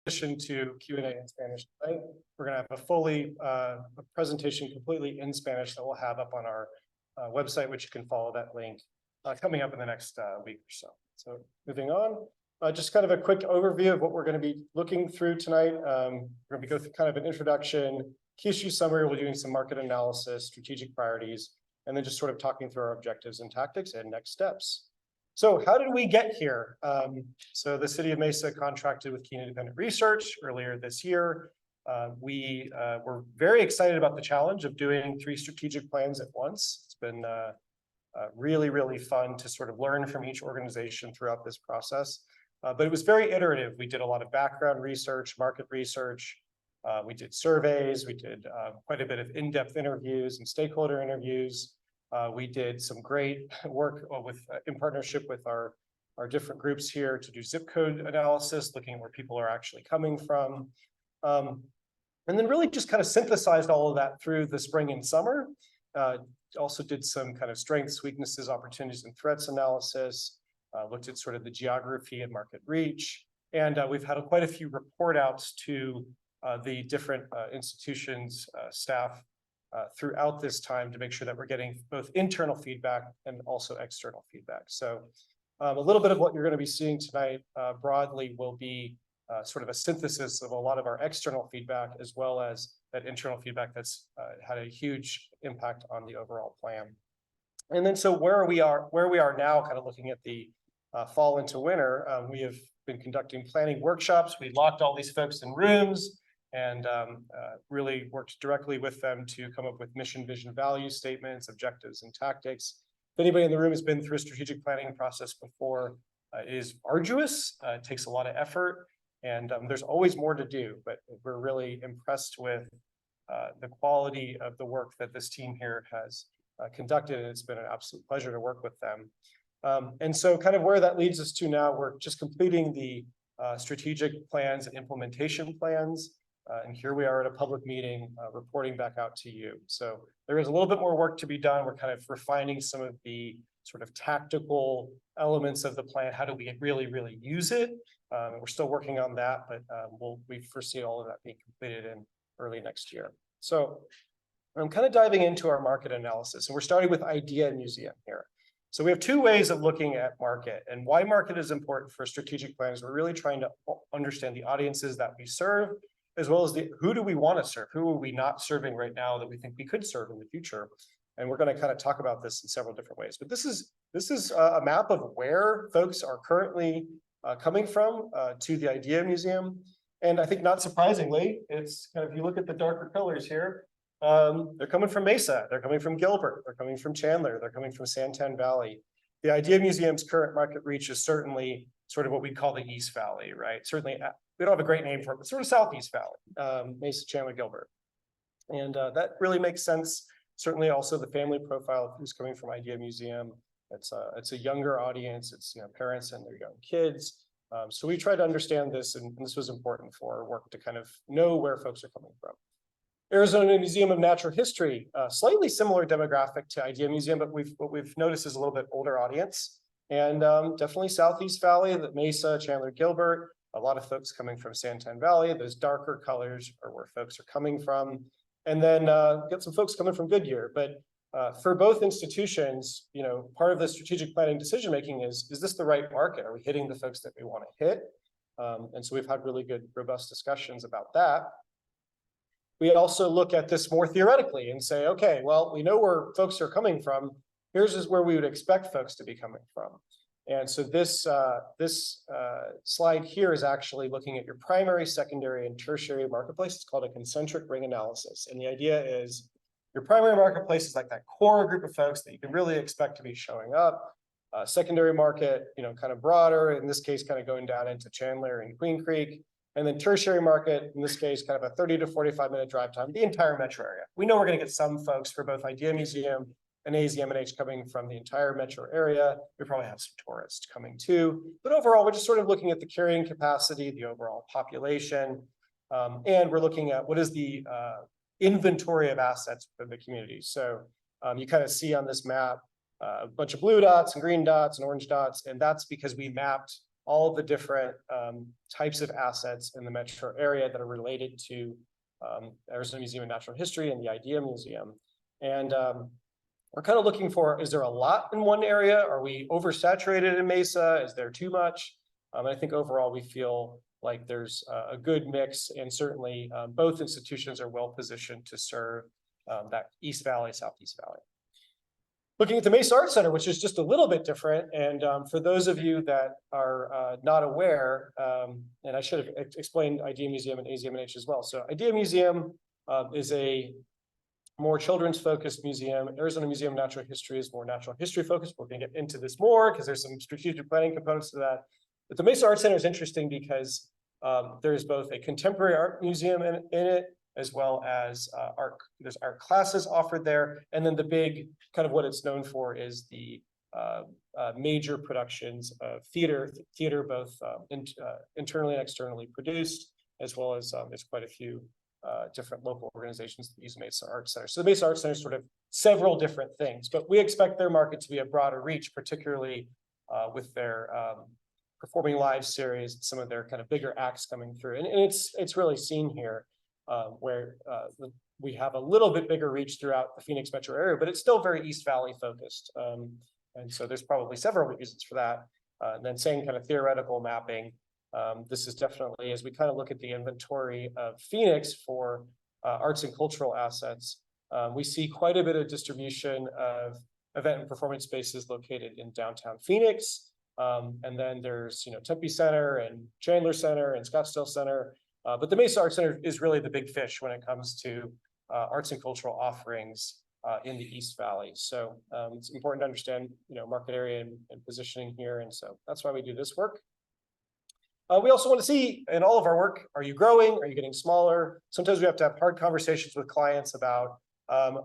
addition to Q&A in Spanish tonight, we're going to have a presentation completely in Spanish that we'll have up on our website, which you can follow that link coming up in the next week or so. So moving on, just kind of a quick overview of what we're going to be looking through tonight. We're going to go through kind of an introduction, key issue summary. We're doing some market analysis, strategic priorities, and then just sort of talking through our objectives and tactics and next steps. So how did we get here? So the city of Mesa contracted with Keen Independent Research earlier this year. We were very excited about the challenge of doing 3 strategic plans at once. It's been really, really fun to sort of learn from each organization throughout this process. But it was very iterative. We did a lot of background research, market research. We did surveys. We did quite a bit of in-depth interviews and stakeholder interviews. We did some great work in partnership with our different groups here to do zip code analysis, looking at where people are actually coming from. And then really just kind of synthesized all of that through the spring and summer. Also did some kind of strengths, weaknesses, opportunities, and threats analysis, looked at sort of the geography and market reach. And we've had quite a few report outs to the different institutions, staff, throughout this time to make sure that we're getting both internal feedback and also external feedback. So a little bit of what you're going to be seeing tonight broadly will be sort of a synthesis of a lot of our external feedback, as well as that internal feedback that's had a huge impact on the overall plan. And then so where we are now, kind of looking at the fall into winter, we have been conducting planning workshops. We locked all these folks in rooms and really worked directly with them to come up with mission, vision, value statements, objectives, and tactics. If anybody in the room has been through a strategic planning process before, it is arduous, it takes a lot of effort, and there's always more to do, but we're really impressed with the quality of the work that this team here has conducted, and it's been an absolute pleasure to work with them. And so kind of where that leads us to now, we're just completing the strategic plans and implementation plans. And here we are at a public meeting reporting back out to you. So there is a little bit more work to be done. We're kind of refining some of the sort of tactical elements of the plan. How do we really, really use it? We're still working on that, but we foresee all of that being completed in early next year. So I'm kind of diving into our market analysis, and we're starting with i.d.e.a. museum here. So we have 2 ways of looking at market, and why market is important for strategic plans. We're really trying to understand the audiences that we serve, as well as who do we want to serve? Who are we not serving right now that we think we could serve in the future? And we're going to kind of talk about this in several different ways. But this is a map of where folks are currently coming from to the i.d.e.a. museum. And I think not surprisingly, it's kind of, if you look at the darker colors here, they're coming from Mesa, they're coming from Gilbert, they're coming from Chandler, they're coming from Santan Valley. The i.d.e.a. museum's current market reach is certainly sort of what we call the East Valley, right? Certainly, we don't have a great name for it, but sort of Southeast Valley, Mesa, Chandler, Gilbert. And that really makes sense. Certainly also the family profile of who's coming from i.d.e.a. museum. It's a younger audience. It's parents and their young kids. So we try to understand this, and this was important for our work to kind of know where folks are coming from. Arizona Museum of Natural History, slightly similar demographic to i.d.e.a. museum, but what we've noticed is a little bit older audience. And definitely Southeast Valley, the Mesa, Chandler, Gilbert, a lot of folks coming from Santan Valley. Those darker colors are where folks are coming from. And then get some folks coming from Goodyear. But for both institutions, part of the strategic planning decision-making is this the right market? Are we hitting the folks that we want to hit? And so we've had really good, robust discussions about that. We also look at this more theoretically and say, okay, well, we know where folks are coming from. Here's where we would expect folks to be coming from. And so this slide here is actually looking at your primary, secondary, and tertiary marketplace. It's called a concentric ring analysis. And the idea is your primary marketplace is like that core group of folks that you can really expect to be showing up. Secondary market, kind of broader, in this case, kind of going down into Chandler and Queen Creek. And then tertiary market, in this case, kind of a 30 to 45-minute drive time, the entire metro area. We know we're going to get some folks for both i.d.e.a. museum and AZM&H coming from the entire metro area. We probably have some tourists coming too. But overall, we're just sort of looking at the carrying capacity, the overall population, and we're looking at what is the inventory of assets for the community. So you kind of see on this map a bunch of blue dots and green dots and orange dots, and that's because we mapped all of the different types of assets in the metro area that are related to Arizona Museum of Natural History and the i.d.e.a. Museum. And we're kind of looking for, is there a lot in one area? Are we oversaturated in Mesa? Is there too much? I think overall we feel like there's a good mix, and certainly both institutions are well positioned to serve that East Valley, Southeast Valley. Looking at the Mesa Art Center, which is just a little bit different, and for those of you that are not aware, and I should have explained i.d.e.a. Museum and AZMNH as well. So i.d.e.a. Museum is a more children's focused museum. Arizona Museum of Natural History is more natural history focused. We're going to get into this more because there's some strategic planning components to that. But the Mesa Art Center is interesting because there's both a contemporary art museum in it, as well as there's art classes offered there. And then the big kind of what it's known for is the major productions of theater both internally and externally produced, as well as there's quite a few different local organizations that use Mesa Art Center. So the Mesa Art Center is sort of several different things, but we expect their market to be a broader reach, particularly with their performing live series, some of their kind of bigger acts coming through. And it's really seen here where we have a little bit bigger reach throughout the Phoenix metro area, but it's still very East Valley focused. And so there's probably several reasons for that. And then same kind of theoretical mapping. This is definitely, as we kind of look at the inventory of Phoenix for arts and cultural assets, we see quite a bit of distribution of event and performance spaces located in downtown Phoenix. And then there's, Tempe Center and Chandler Center and Scottsdale Center. But the Mesa Art Center is really the big fish when it comes to arts and cultural offerings in the East Valley. So it's important to understand, market area and positioning here. And so that's why we do this work. We also want to see in all of our work, are you growing? Are you getting smaller? Sometimes we have to have hard conversations with clients about,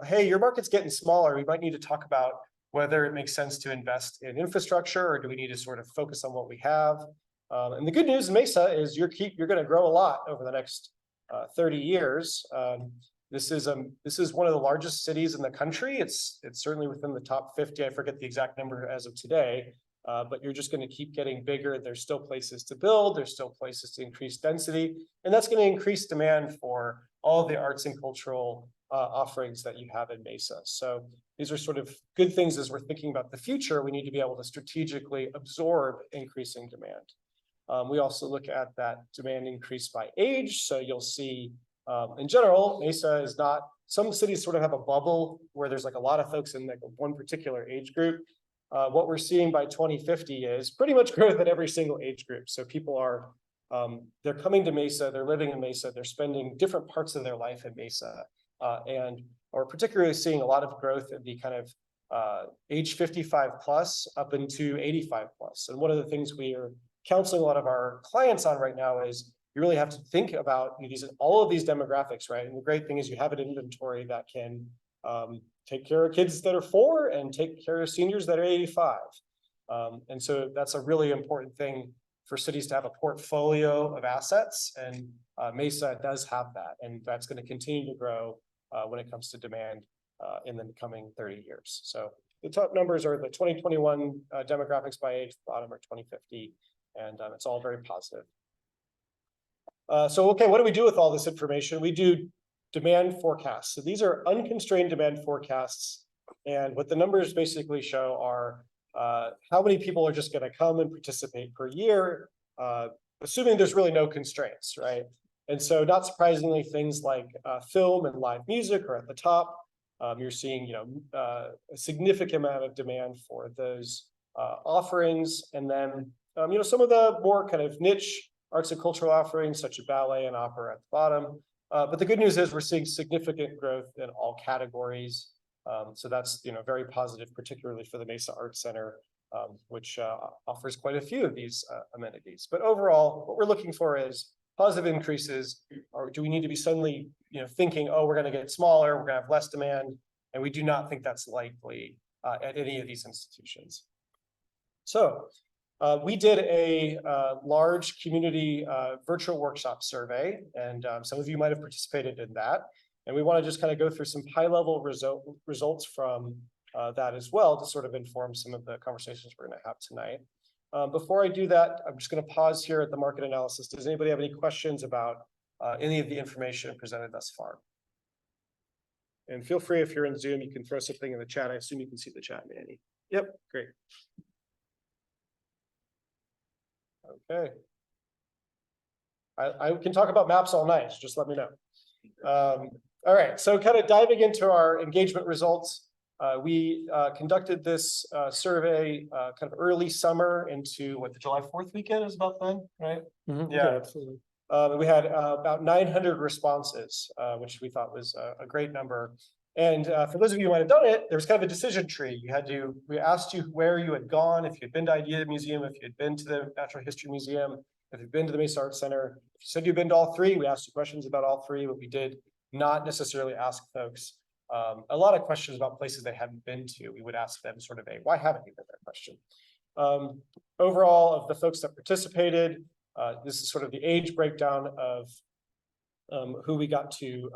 hey, your market's getting smaller. We might need to talk about whether it makes sense to invest in infrastructure, or do we need to sort of focus on what we have? And the good news in Mesa is you're going to grow a lot over the next 30 years. This is one of the largest cities in the country. It's certainly within the top 50. I forget the exact number as of today. But you're just going to keep getting bigger. There's still places to build. There's still places to increase density. And that's going to increase demand for all the arts and cultural offerings that you have in Mesa. So these are sort of good things as we're thinking about the future. We need to be able to strategically absorb increasing demand. We also look at that demand increase by age. So you'll see, in general, Mesa is not, some cities sort of have a bubble where there's like a lot of folks in like one particular age group. What we're seeing by 2050 is pretty much growth at every single age group. So people are, they're coming to Mesa, they're living in Mesa, they're spending different parts of their life in Mesa. And we're particularly seeing a lot of growth in the kind of age 55 plus up into 85 plus. And one of the things we are counseling a lot of our clients on right now is you really have to think about all of these demographics, right? And the great thing is you have an inventory that can take care of kids that are 4 and take care of seniors that are 85. And so that's a really important thing for cities to have a portfolio of assets. And Mesa does have that. And that's going to continue to grow when it comes to demand in the coming 30 years. So the top numbers are the 2021 demographics by age, the bottom are 2050. And it's all very positive. So, okay, what do we do with all this information? We do demand forecasts. So these are unconstrained demand forecasts. And what the numbers basically show are how many people are just going to come and participate per year, assuming there's really no constraints, right? And so not surprisingly, things like film and live music are at the top. You're seeing, a significant amount of demand for those offerings. And then, some of the more kind of niche arts and cultural offerings, such as ballet and opera at the bottom. But the good news is we're seeing significant growth in all categories. So that's, very positive, particularly for the Mesa Art Center, which offers quite a few of these amenities. But overall, what we're looking for is positive increases, or do we need to be suddenly, thinking, oh, we're going to get smaller, we're going to have less demand, and we do not think that's likely at any of these institutions. So we did a large community virtual workshop survey, and some of you might have participated in that. And we want to just kind of go through some high-level results from that as well to sort of inform some of the conversations we're going to have tonight. Before I do that, I'm just going to pause here at the market analysis. Does anybody have any questions about any of the information presented thus far? And feel free, if you're in Zoom, you can throw something in the chat. I assume you can see the chat, Manny. Yep, great. Okay. I can talk about maps all night, so just let me know. All right, so kind of diving into our engagement results. We conducted this survey kind of early summer into what, the July 4th weekend is about then, right? Mm-hmm. Yeah. Absolutely. We had about 900 responses, which we thought was a great number. And for those of you who might have done it, there was kind of a decision tree. We asked you where you had gone, if you'd been to i.d.e.a. Museum, if you'd been to the Natural History Museum, if you'd been to the Mesa Art Center. If you said you'd been to all three, we asked you questions about all three, but we did not necessarily ask folks a lot of questions about places they hadn't been to. We would ask them sort of a, why haven't you been there question. Overall, of the folks that participated, this is sort of the age breakdown of who we got to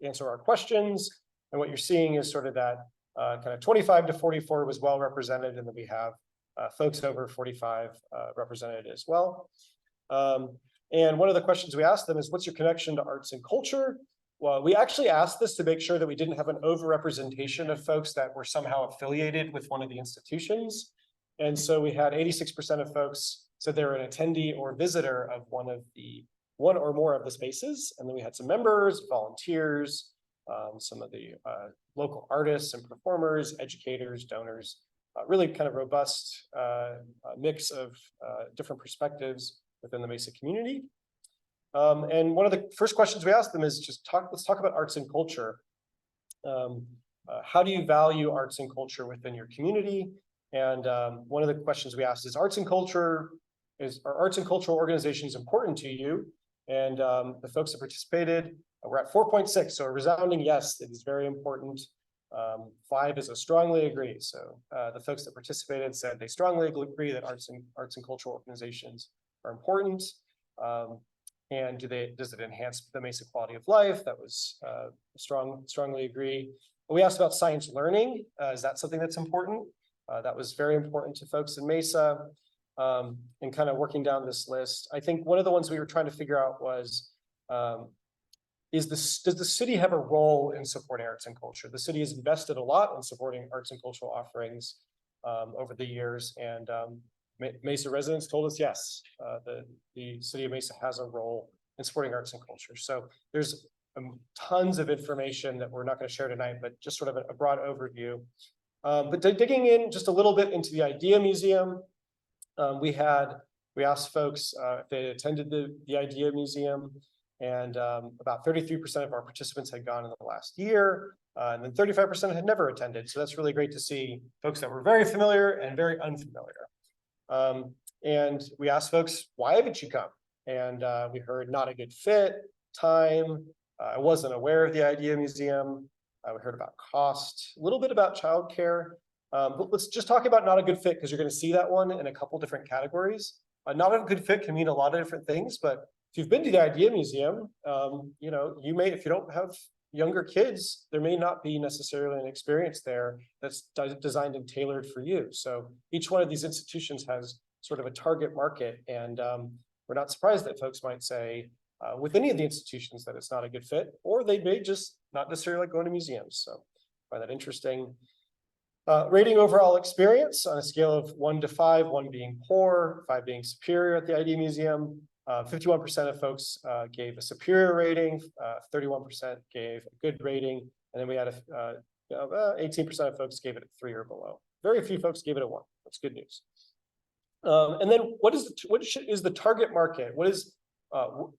answer our questions. And what you're seeing is sort of that kind of 25 to 44 was well represented, and then we have folks over 45 represented as well. And one of the questions we asked them is, what's your connection to arts and culture? Well, we actually asked this to make sure that we didn't have an overrepresentation of folks that were somehow affiliated with one of the institutions. And so we had 86% of folks said they were an attendee or visitor of one or more of the spaces. And then we had some members, volunteers, some of the local artists and performers, educators, donors, really kind of robust mix of different perspectives within the Mesa community. And one of the first questions we asked them is let's talk about arts and culture. How do you value arts and culture within your community? And one of the questions we asked is, are arts and cultural organizations important to you? And the folks that participated, we're at 4.6, so a resounding yes, it is very important. 5 is a strongly agree. So the folks that participated said they strongly agree that arts and cultural organizations are important. And does it enhance the Mesa quality of life? That was strongly agree. We asked about science learning. Is that something that's important? That was very important to folks in Mesa. And kind of working down this list, I think one of the ones we were trying to figure out was, does the city have a role in supporting arts and culture? The city has invested a lot in supporting arts and cultural offerings over the years, and Mesa residents told us yes, the city of Mesa has a role in supporting arts and culture. So there's tons of information that we're not going to share tonight, but just sort of a broad overview. But digging in just a little bit into the i.d.e.a. Museum, we asked folks if they attended the i.d.e.a. Museum, and about 33% of our participants had gone in the last year, and then 35% had never attended. So that's really great to see folks that were very familiar and very unfamiliar. And we asked folks, why haven't you come? And we heard not a good fit, time, I wasn't aware of the i.d.e.a. Museum. We heard about cost, a little bit about childcare. But let's just talk about not a good fit, because you're going to see that one in a couple different categories. Not a good fit can mean a lot of different things, but if you've been to the i.d.e.a. Museum, you may, if you don't have younger kids, there may not be necessarily an experience there that's designed and tailored for you. So each one of these institutions has sort of a target market, and we're not surprised that folks might say with any of the institutions that it's not a good fit, or they may just not necessarily like going to museums. So I find that interesting. Rating overall experience on a scale of 1 to 5, 1 being poor, 5 being superior at the i.d.e.a. Museum. 51% of folks gave a superior rating, 31% gave a good rating, and then we had 18% of folks gave it a 3 or below. Very few folks gave it a 1. That's good news. And then what is the target market?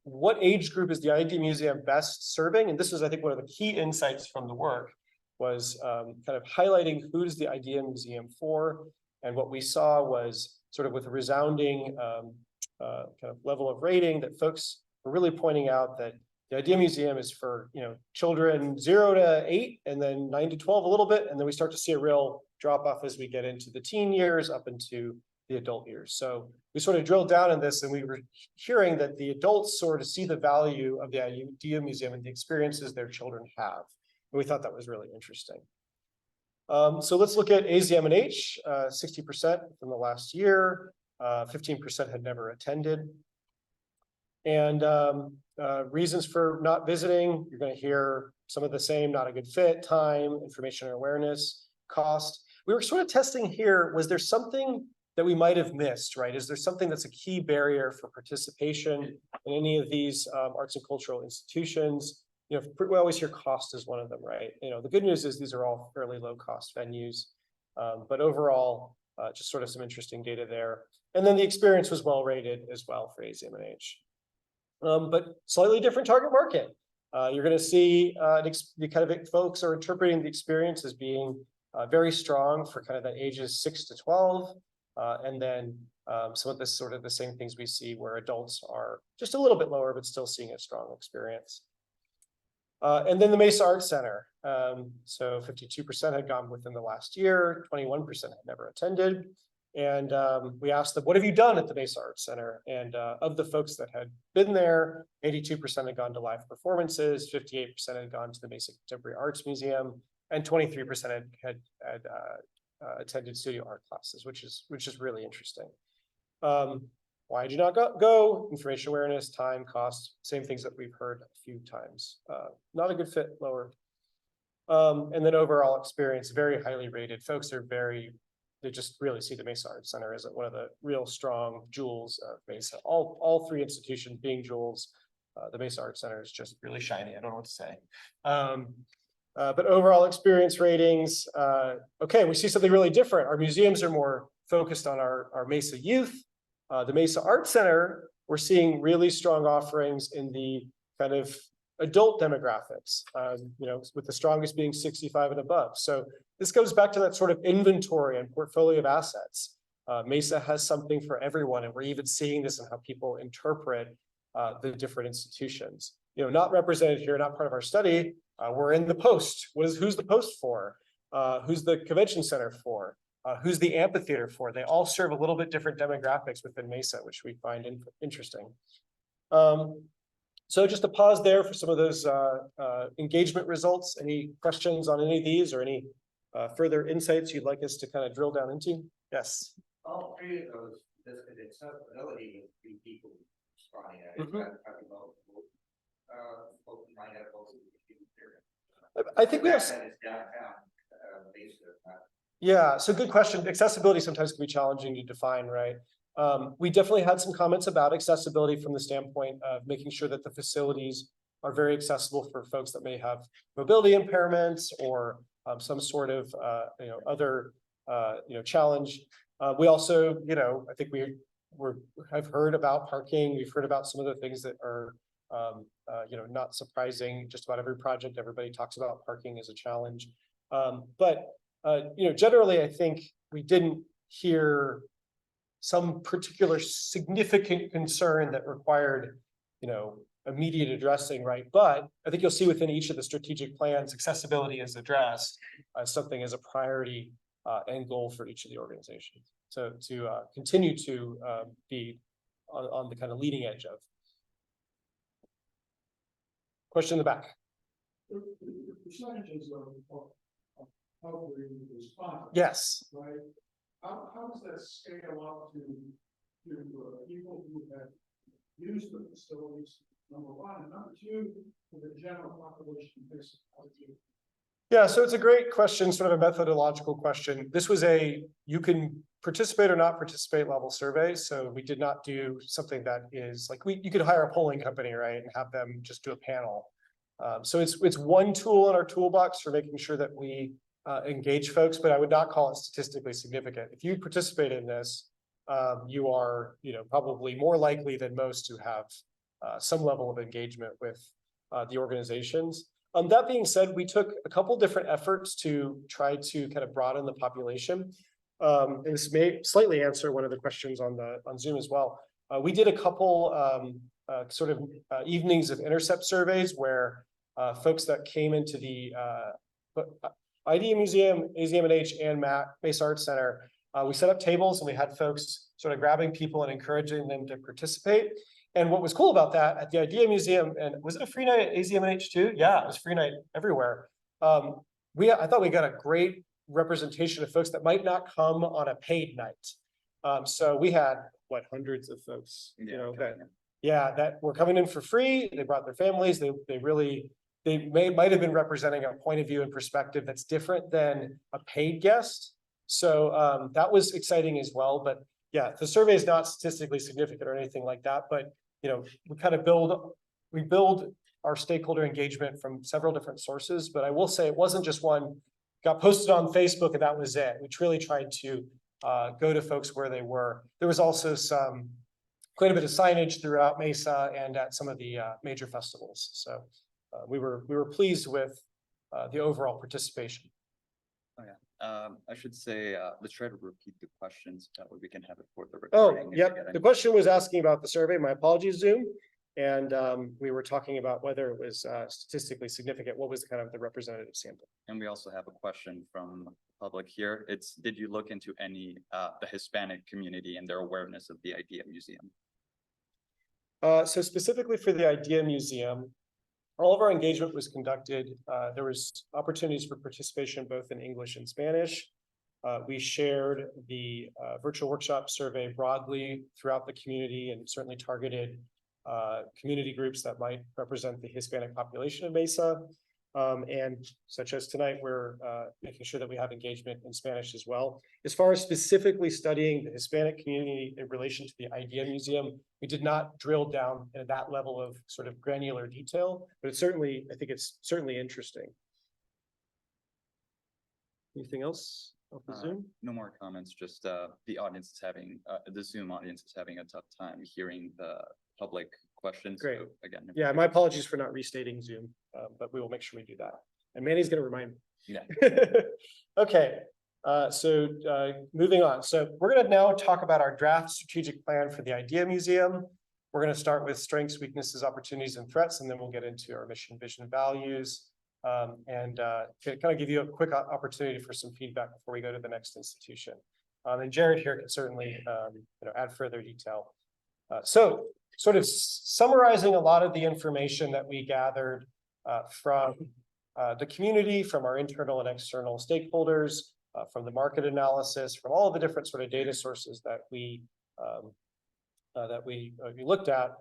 What age group is the i.d.e.a. Museum best serving? And this is, I think, one of the key insights from the work was kind of highlighting who's the i.d.e.a. Museum for. And what we saw was sort of with a resounding kind of level of rating that folks were really pointing out that the i.d.e.a. Museum is for children 0 to 8, and then 9 to 12 a little bit, and then we start to see a real drop off as we get into the teen years up into the adult years. So we sort of drilled down in this, and we were hearing that the adults sort of see the value of the i.d.e.a. Museum and the experiences their children have. And we thought that was really interesting. So let's look at AZM&H, 60% from the last year. 15% had never attended. And reasons for not visiting, you're going to hear some of the same: not a good fit, time, information and awareness, cost. We were sort of testing here, was there something that we might have missed, right? Is there something that's a key barrier for participation in any of these arts and cultural institutions? You know, we always hear cost as one of them, right? You know, the good news is these are all fairly low cost venues, but overall, just sort of some interesting data there. And then the experience was well rated as well for AZM&H. But slightly different target market. You're going to see the kind of folks are interpreting the experience as being very strong for kind of the ages 6 to 12. And then some of the sort of the same things we see where adults are just a little bit lower, but still seeing a strong experience. And then the Mesa Arts Center. So 52% had gone within the last year, 21% had never attended. And we asked them, what have you done at the Mesa Arts Center? And of the folks that had been there, 82% had gone to live performances, 58% had gone to the Mesa Contemporary Arts Museum, and 23% had attended studio art classes, which is really interesting. Why did you not go? Information awareness, time, cost, same things that we've heard a few times. Not a good fit, lower. And then overall experience, very highly rated. Folks are they just really see the Mesa Arts Center as one of the real strong jewels of Mesa. All three institutions being jewels. The Mesa Arts Center is just really shiny. I don't know what to say. But overall experience ratings, okay, we see something really different. Our museums are more focused on our Mesa youth. The Mesa Arts Center, we're seeing really strong offerings in the kind of adult demographics, you know, with the strongest being 65 and above. So this goes back to that sort of inventory and portfolio of assets. Mesa has something for everyone, and we're even seeing this in how people interpret the different institutions. You know, not represented here, not part of our study. We're in the Post. Who's the Post for? Who's the Convention Center for? Who's the amphitheater for? They all serve a little bit different demographics within Mesa, which we find interesting. So just to pause there for some of those engagement results. Any questions on any of these or any further insights you'd like us to kind of drill down into? Yes. All three of those, this accessibility of three people responding at it. I think we have. Yeah, so good question. Accessibility sometimes can be challenging to define, right? We definitely had some comments about accessibility from the standpoint of making sure that the facilities are very accessible for folks that may have mobility impairments or some sort of other challenge. We also, I think have heard about parking. We've heard about some of the things that are not surprising. Just about every project, everybody talks about parking as a challenge. But generally, I think we didn't hear some particular significant concern that required, immediate addressing, right? But I think you'll see within each of the strategic plans, accessibility is addressed as something as a priority and goal for each of the organizations. So to continue to be on the kind of leading edge of. Question in the back. The percentages of how we respond. Yes. Right. How does that scale up to people who have used the facilities, number one, and number two, for the general population? Yeah, so it's a great question, sort of a methodological question. This was you can participate or not participate level survey. So we did not do something that is like, you could hire a polling company, right, and have them just do a panel. So it's one tool in our toolbox for making sure that we engage folks, but I would not call it statistically significant. If you participate in this, you are, probably more likely than most to have some level of engagement with the organizations. That being said, we took a couple different efforts to try to kind of broaden the population. And this may slightly answer one of the questions on Zoom as well. We did a couple sort of evenings of intercept surveys where folks that came into the i.d.e.a Museum, AZM&H, and Mesa Arts Center, we set up tables and we had folks sort of grabbing people and encouraging them to participate. And what was cool about that at the i.d.e.a Museum, and was it a free night at AZM&H too? Yeah, it was free night everywhere. I thought we got a great representation of folks that might not come on a paid night. So we had, what, hundreds of folks, you know, that were coming in for free. They brought their families. They might have been representing a point of view and perspective that's different than a paid guest. So that was exciting as well. But yeah, the survey is not statistically significant or anything like that. But you know, we build our stakeholder engagement from several different sources. But I will say it wasn't just one got posted on Facebook and that was it. We truly tried to go to folks where they were. There was also quite a bit of signage throughout Mesa and at some of the major festivals. So we were pleased with the overall participation. Oh, yeah. I should say, let's try to repeat the questions. That way we can have it for the Oh, recording. yep. The question was asking about the survey. My apologies, Zoom. And we were talking about whether it was statistically significant. What was kind of the representative sample? And we also have a question from the public here. It's, did you look into any, the Hispanic community and their awareness of the i.d.e.a. Museum? So specifically for the i.d.e.a. Museum, all of our engagement was conducted. There was opportunities for participation both in English and Spanish. We shared the virtual workshop survey broadly throughout the community and certainly targeted community groups that might represent the Hispanic population of Mesa. And such as tonight, we're making sure that we have engagement in Spanish as well. As far as specifically studying the Hispanic community in relation to the i.d.e.a. Museum, we did not drill down into that level of sort of granular detail, but it's certainly, I think it's certainly interesting. Anything else off the Zoom? No more comments, just the audience is having, the Zoom audience is having a tough time hearing the public questions. Great. So again. Yeah, my apologies for not restating Zoom, but we will make sure we do that. And Manny's going to remind me. Yeah. Okay, so moving on. So we're going to now talk about our draft strategic plan for the i.d.e.a. Museum. We're going to start with strengths, weaknesses, opportunities, and threats, and then we'll get into our mission, vision, and values. And kind of give you a quick opportunity for some feedback before we go to the next institution. And Jared here can certainly add further detail. So sort of summarizing a lot of the information that we gathered from the community, from our internal and external stakeholders, from the market analysis, from all of the different sort of data sources that we looked at.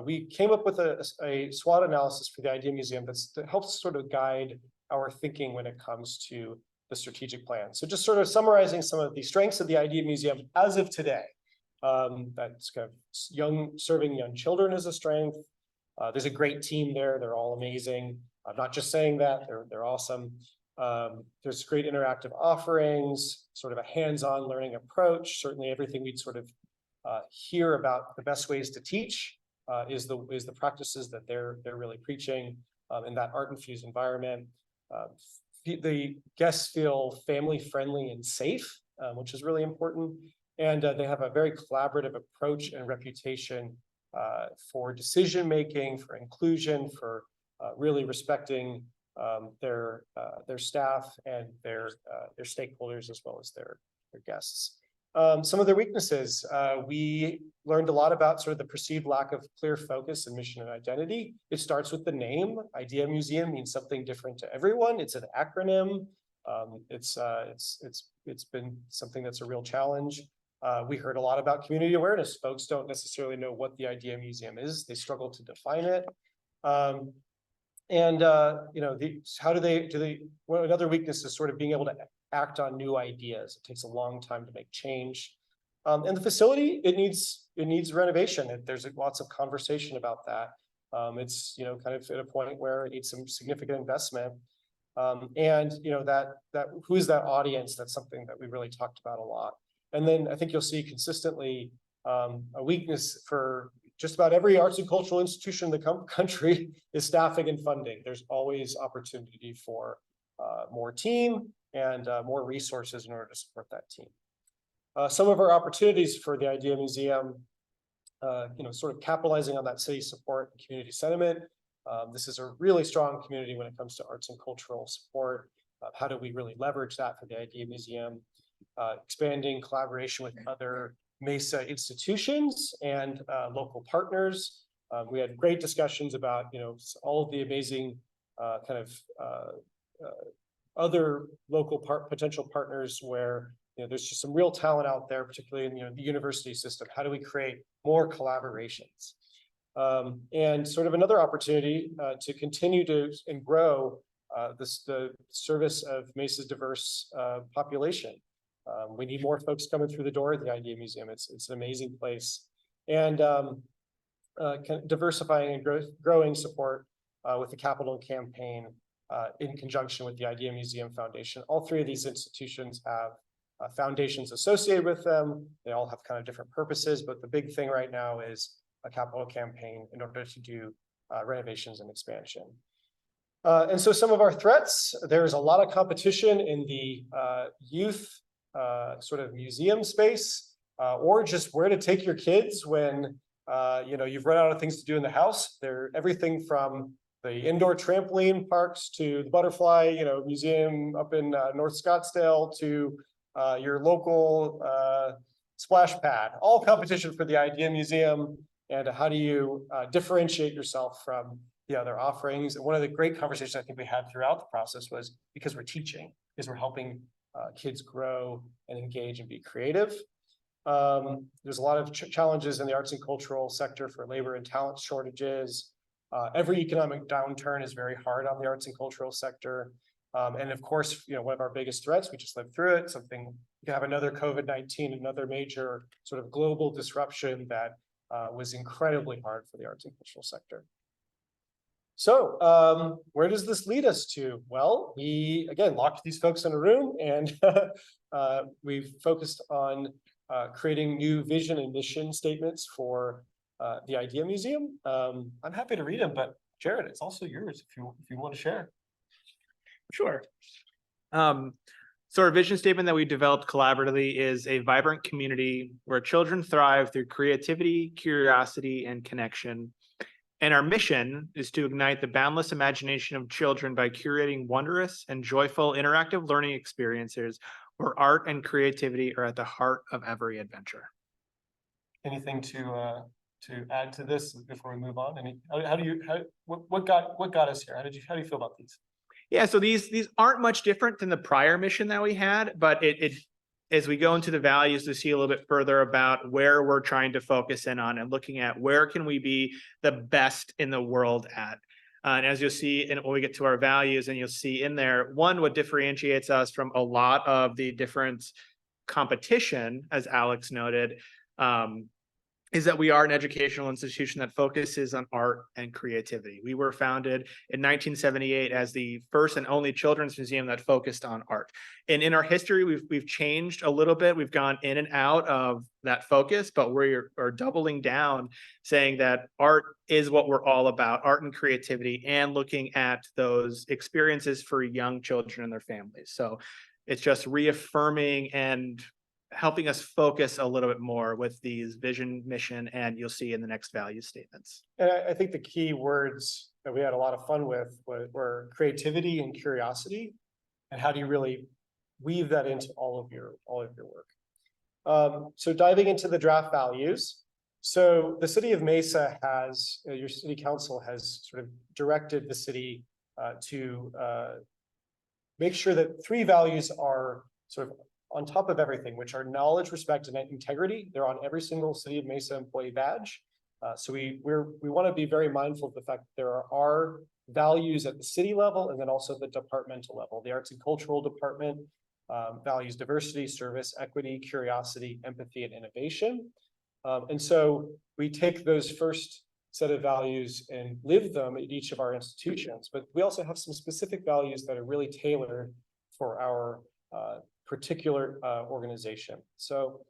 We came up with a SWOT analysis for the i.d.e.a. Museum that helps sort of guide our thinking when it comes to the strategic plan. So just sort of summarizing some of the strengths of the i.d.e.a. Museum as of today. That's kind of serving young children is a strength. There's a great team there. They're all amazing. I'm not just saying that, they're awesome. There's great interactive offerings, sort of a hands-on learning approach. Certainly everything we'd sort of hear about the best ways to teach is the practices that they're really preaching in that art-infused environment. The guests feel family-friendly and safe, which is really important. And they have a very collaborative approach and reputation for decision-making, for inclusion, for really respecting their staff and their stakeholders as well as their guests. Some of their weaknesses, we learned a lot about sort of the perceived lack of clear focus and mission and identity. It starts with the name. i.d.e.a. Museum means something different to everyone. It's an acronym. It's been something that's a real challenge. We heard a lot about community awareness. Folks don't necessarily know what the i.d.e.a. Museum is. They struggle to define it. Another weakness is sort of being able to act on new ideas. It takes a long time to make change. And the facility, it needs renovation. There's lots of conversation about that. It's kind of at a point where it needs some significant investment. And who is that audience? That's something that we really talked about a lot. And then I think you'll see consistently a weakness for just about every arts and cultural institution in the country is staffing and funding. There's always opportunity for more team and more resources in order to support that team. Some of our opportunities for the i.d.e.a. Museum, sort of capitalizing on that city support and community sentiment. This is a really strong community when it comes to arts and cultural support. How do we really leverage that for the i.d.e.a. Museum? Expanding collaboration with other Mesa institutions and local partners. We had great discussions about, all of the amazing other local potential partners where, there's just some real talent out there, particularly in, the university system. How do we create more collaborations? And sort of another opportunity to continue to and grow the service of Mesa's diverse population. We need more folks coming through the door at the i.d.e.a. Museum. It's an amazing place. And diversifying and growing support with the capital campaign in conjunction with the i.d.e.a. Museum Foundation. All three of these institutions have foundations associated with them. They all have kind of different purposes, but the big thing right now is a capital campaign in order to do renovations and expansion. And so some of our threats, there's a lot of competition in the youth sort of museum space, or just where to take your kids when you've run out of things to do in the house. They're everything from the indoor trampoline parks to the butterfly, museum up in North Scottsdale to your local splash pad. All competition for the i.d.e.a. Museum. And how do you differentiate yourself from the other offerings? And one of the great conversations I think we had throughout the process was because we're teaching, because we're helping kids grow and engage and be creative. There's a lot of challenges in the arts and cultural sector for labor and talent shortages. Every economic downturn is very hard on the arts and cultural sector. And of course, one of our biggest threats, we just lived through it, you can have another COVID-19, another major sort of global disruption that was incredibly hard for the arts and cultural sector. So where does this lead us to? Well, we, again, locked these folks in a room and we've focused on creating new vision and mission statements for the i.d.e.a. Museum. I'm happy to read them, but Jared, it's also yours if you want to share. Sure. So our vision statement that we developed collaboratively is a vibrant community where children thrive through creativity, curiosity, and connection. And our mission is to ignite the boundless imagination of children by curating wondrous and joyful interactive learning experiences where art and creativity are at the heart of every adventure. Anything to add to this before we move on? What got us here? How do you feel about these? Yeah, so these aren't much different than the prior mission that we had, but it as we go into the values to see a little bit further about where we're trying to focus in on and looking at where can we be the best in the world at. And as you'll see, and when we get to our values, and you'll see in there, one, what differentiates us from a lot of the different competition, as Alex noted, is that we are an educational institution that focuses on art and creativity. We were founded in 1978 as the first and only children's museum that focused on art. And in our history, we've changed a little bit. We've gone in and out of that focus, but we are doubling down, saying that art is what we're all about, art and creativity, and looking at those experiences for young children and their families. So it's just reaffirming and helping us focus a little bit more with these vision, mission, and you'll see in the next value statements. And I think the key words that we had a lot of fun with were creativity and curiosity, and how do you really weave that into all of your work. So diving into the draft values. So the city of Mesa has, your city council has sort of directed the city to make sure that 3 values are sort of on top of everything, which are knowledge, respect, and integrity. They're on every single City of Mesa employee badge. So we want to be very mindful of the fact that there are values at the city level and then also the departmental level. The Arts and Cultural Department values diversity, service, equity, curiosity, empathy, and innovation. And so we take those first set of values and live them at each of our institutions, but we also have some specific values that are really tailored for our particular organization. So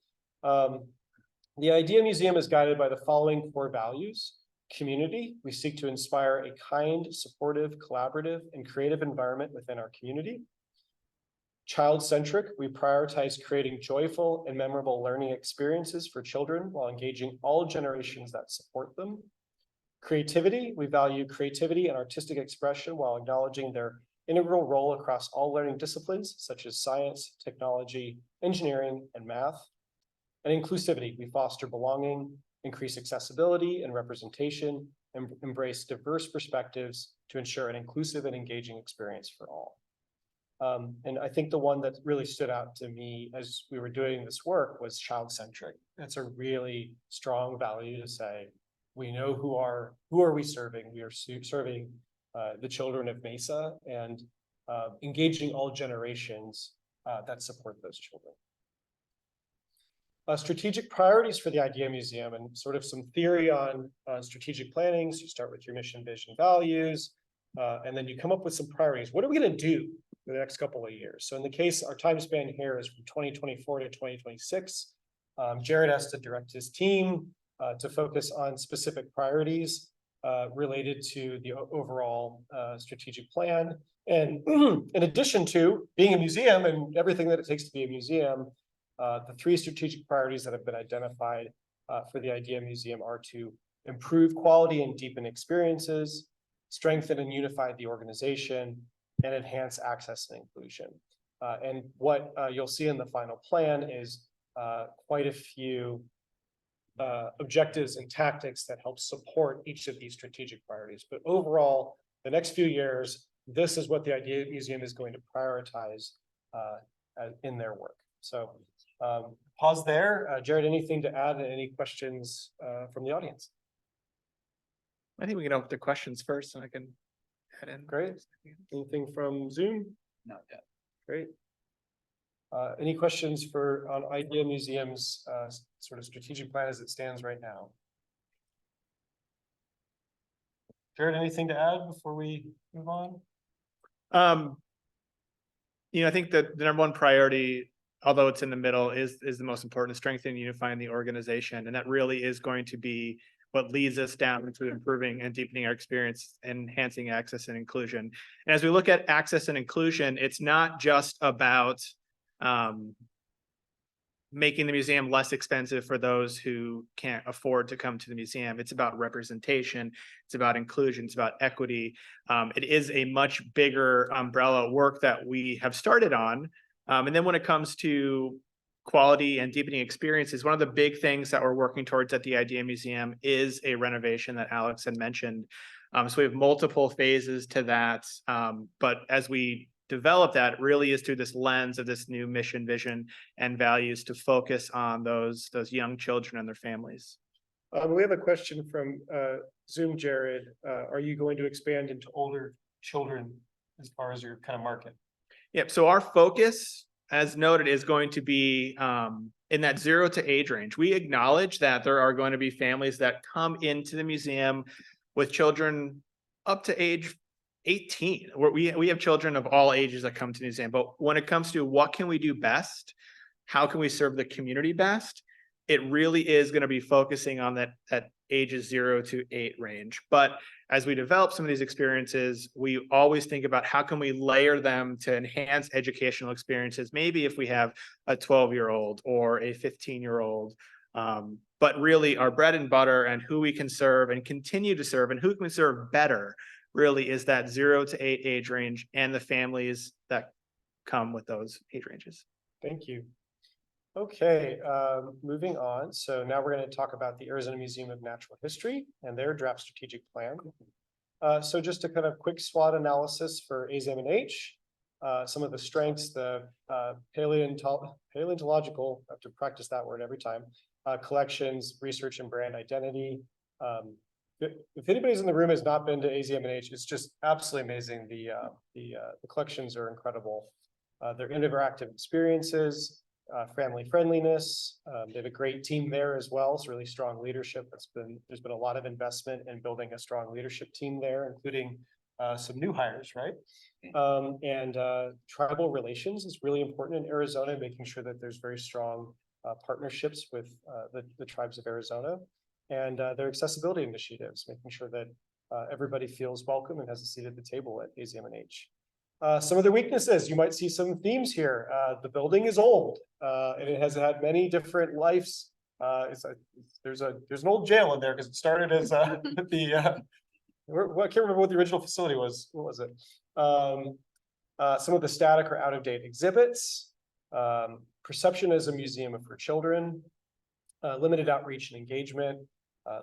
the i.d.e.a. Museum is guided by the following core values. Community, we seek to inspire a kind, supportive, collaborative, and creative environment within our community. Child-centric, we prioritize creating joyful and memorable learning experiences for children while engaging all generations that support them. Creativity, we value creativity and artistic expression while acknowledging their integral role across all learning disciplines such as science, technology, engineering, and math. And inclusivity, we foster belonging, increase accessibility and representation, and embrace diverse perspectives to ensure an inclusive and engaging experience for all. And I think the one that really stood out to me as we were doing this work was child-centric. That's a really strong value to say, we know who are we serving? We are serving the children of Mesa and engaging all generations that support those children. Strategic priorities for the i.d.e.a. Museum and sort of some theory on strategic planning. So you start with your mission, vision, values, and then you come up with some priorities. What are we going to do for the next couple of years? So in the case, our time span here is from 2024 to 2026. Jared has to direct his team to focus on specific priorities related to the overall strategic plan. And in addition to being a museum and everything that it takes to be a museum, the three strategic priorities that have been identified for the i.d.e.a. Museum are to improve quality and deepen experiences, strengthen and unify the organization, and enhance access and inclusion. And what you'll see in the final plan is quite a few objectives and tactics that help support each of these strategic priorities. But overall, the next few years, this is what the i.d.e.a. Museum is going to prioritize in their work. So pause there. Jared, anything to add and any questions from the audience? I think we can open the questions first and I can head in. Great. Anything from Zoom? Not yet. Great. Any questions on i.d.e.a. Museum's sort of strategic plan as it stands right now? Jared, anything to add before we move on? I think that the number one priority, although it's in the middle, is the most important: strengthening, unifying the organization, and that really is going to be what leads us down to improving and deepening our experience, enhancing access and inclusion. And as we look at access and inclusion, it's not just about making the museum less expensive for those who can't afford to come to the museum. It's about representation. It's about inclusion. It's about equity. It is a much bigger umbrella work that we have started on. And then when it comes to quality and deepening experiences, one of the big things that we're working towards at the i.d.e.a. Museum is a renovation that Alex had mentioned. So we have multiple phases to that. But as we develop that, really is through this lens of this new mission, vision, and values to focus on those young children and their families. We have a question from Zoom, Jared. Are you going to expand into older children as far as your kind of market? Yep. So our focus, as noted, is going to be in that 0 to age range. We acknowledge that there are going to be families that come into the museum with children up to age 18. We have children of all ages that come to the museum. But when it comes to what can we do best, how can we serve the community best, it really is going to be focusing on that ages 0 to 8 range. But as we develop some of these experiences, we always think about how can we layer them to enhance educational experiences. Maybe if we have a 12-year-old or a 15-year-old, but really our bread and butter and who we can serve and continue to serve and who can serve better really is that 0 to 8 age range and the families that come with those age ranges. Thank you. Okay, moving on. So now we're going to talk about the Arizona Museum of Natural History and their draft strategic plan. So just a kind of quick SWOT analysis for AZM&H. Some of the strengths, the paleontological, I have to practice that word every time, collections, research and brand identity. If anybody's in the room has not been to AZM&H, it's just absolutely amazing. The collections are incredible. Their interactive experiences, family friendliness. They have a great team there as well. It's really strong leadership. There's been a lot of investment in building a strong leadership team there, including some new hires, right? And tribal relations is really important in Arizona, making sure that there's very strong partnerships with the tribes of Arizona, and their accessibility initiatives, making sure that everybody feels welcome and has a seat at the table at AZM&H. Some of their weaknesses, you might see some themes here. The building is old, and it has had many different lives. There's an old jail in there because it started as I can't remember what the original facility was. What was it? Some of the static or out of date exhibits, perception as a museum for children, limited outreach and engagement,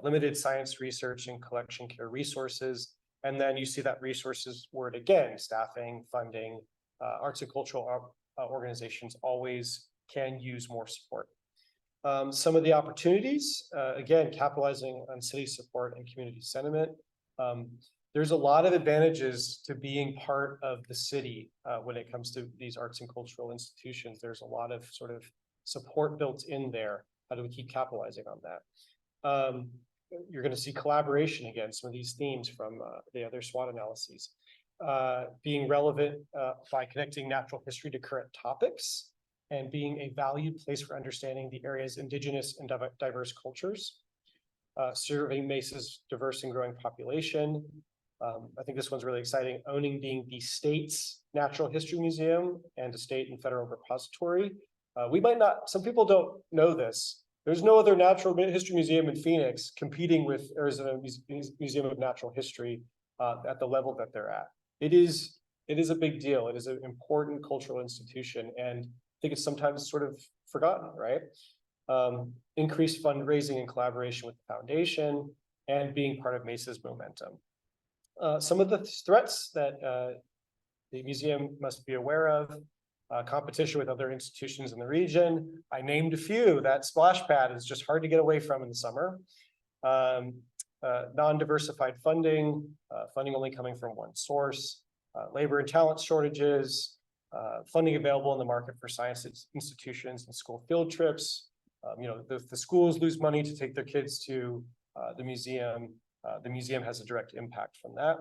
limited science research and collection care resources. And then you see that resources word again: staffing, funding, arts and cultural organizations always can use more support. Some of the opportunities, again, capitalizing on city support and community sentiment. There's a lot of advantages to being part of the city when it comes to these arts and cultural institutions. There's a lot of sort of support built in there. How do we keep capitalizing on that? You're going to see collaboration again, some of these themes from the other SWOT analyses. Being relevant by connecting natural history to current topics and being a valued place for understanding the area's indigenous and diverse cultures. Serving Mesa's diverse and growing population. I think this one's really exciting. Owning being the state's natural history museum and a state and federal repository. We might not, some people don't know this. There's no other natural history museum in Phoenix competing with Arizona Museum of Natural History at the level that they're at. It is a big deal. It is an important cultural institution, and I think it's sometimes sort of forgotten, right? Increased fundraising and collaboration with the foundation, and being part of Mesa's momentum. Some of the threats that the museum must be aware of: competition with other institutions in the region. I named a few. That splash pad is just hard to get away from in the summer. Non-diversified funding, funding only coming from one source, labor and talent shortages, funding available in the market for science institutions and school field trips. The schools lose money to take their kids to the museum. The museum has a direct impact from that.